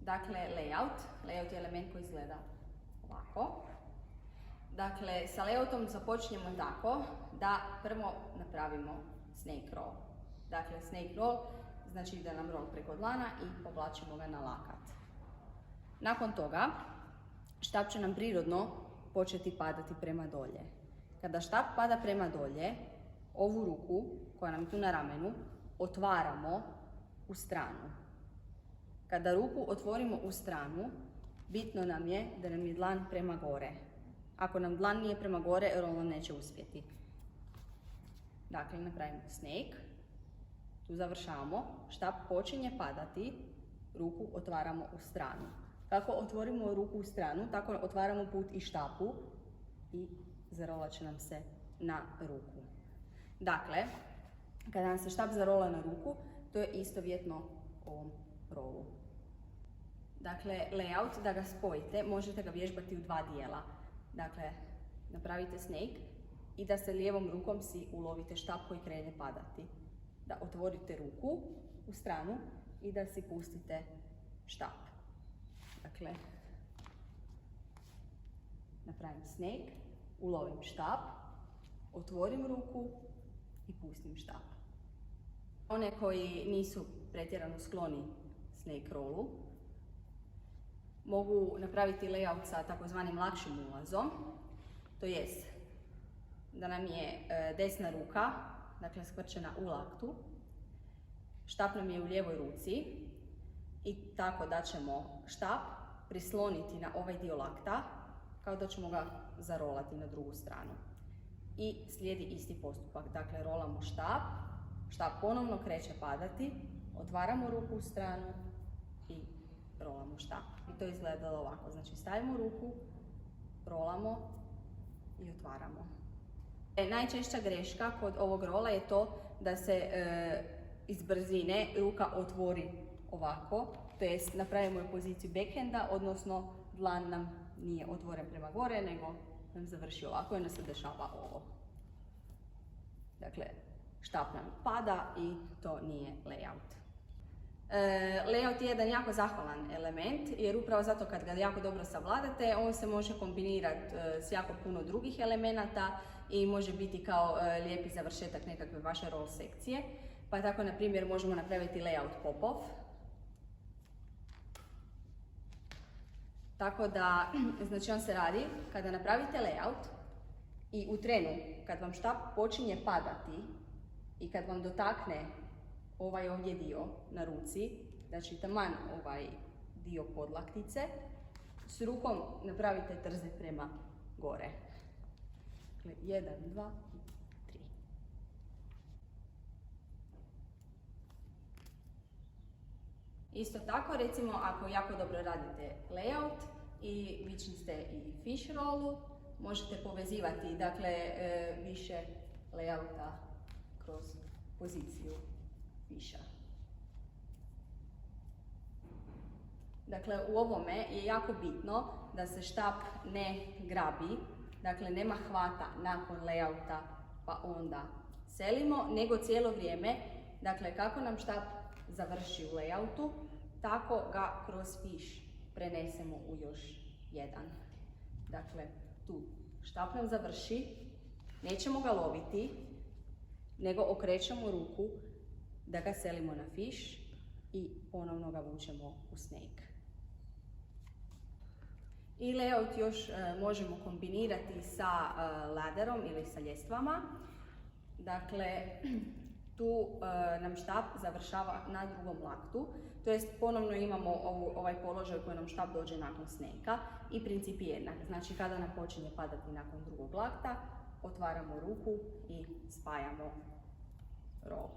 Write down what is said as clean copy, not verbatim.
Dakle, layout. Layout je element koji izgleda ovako. Dakle, sa layoutom započinjemo tako da prvo napravimo snake roll. Dakle, snake roll znači da nam roll preko dlana i povlačimo ga na lakat. Nakon toga, štap će nam prirodno početi padati prema dolje. Kada štap pada prema dolje, ovu ruku koja nam je tu na ramenu otvaramo u stranu. Kada ruku otvorimo u stranu, bitno nam je da nam je dlan prema gore. Ako nam dlan nije prema gore, roll nam neće uspjeti. Dakle, napravimo snake, tu završavamo, štap počinje padati, ruku otvaramo u stranu. Kako otvorimo ruku u stranu, tako otvaramo put i štapu i zarolat će nam se na ruku. Dakle, kada nam se štap zarola na ruku, to je istovjetno ovom rollu. Dakle, layout, da ga spojite, možete ga vježbati u dva dijela. Dakle, napravite snake i da se lijevom rukom si ulovite štap koji krene padati. Da otvorite ruku u stranu i da si pustite štap. Dakle, napravim snake, ulovim štap, otvorim ruku i pustim štap. One koji nisu pretjerano skloni snake rollu mogu napraviti layout sa takozvanim lakšim ulazom, to jest da nam je desna ruka, dakle skvrčena u laktu, štap nam je u lijevoj ruci i tako da ćemo štap prisloniti na ovaj dio lakta kao da ćemo ga zarolati na drugu stranu. I slijedi isti postupak, dakle rolamo štap, štap ponovno kreće padati, otvaramo ruku u stranu i rolamo štap. I to izgleda ovako, znači stavimo ruku, rolamo i otvaramo. Najčešća greška kod ovog rola je to da se iz brzine ruka otvori ovako, to jest napravimo je poziciju backhanda, odnosno dlan nam nije otvoren prema gore, nego nam završi ovako i onda se dešava ovo. Dakle, štap nam pada i to nije layout. Layout je jedan jako zahvalan element, jer upravo zato kad ga jako dobro savladate, on se može kombinirati s jako puno drugih elemenata i može biti kao lijepi završetak nekakve vaše roll sekcije. Pa tako, na primjer, možemo napraviti layout pop-off. Tako da, znači on se radi kada napravite layout i u trenu kad vam štap počinje padati i kad vam dotakne ovaj ovdje dio na ruci, znači taman ovaj dio podlaktice, s rukom napravite trze prema gore. Dakle, 1, 2, 3. Isto tako, recimo, ako jako dobro radite layout i vični ste i fish rollu, možete povezivati, dakle, više layouta kroz poziciju fisha. Dakle, u ovome je jako bitno da se štap ne grabi, dakle nema hvata nakon layouta pa onda selimo, nego cijelo vrijeme, dakle kako nam štap završi u layoutu, tako ga kroz fish prenesemo u još jedan. Dakle, tu štap nam završi, nećemo ga loviti, nego okrećemo ruku da ga selimo na fish i ponovno ga vučemo u snake. I layout još možemo kombinirati sa ladderom ili sa ljestvama. Dakle, tu nam štap završava na drugom laktu, to jest ponovno imamo ovaj položaj koji nam štap dođe nakon snake-a i princip je jednak. Znači, kada nam počinje padati nakon drugog lakta, otvaramo ruku i spajamo roll.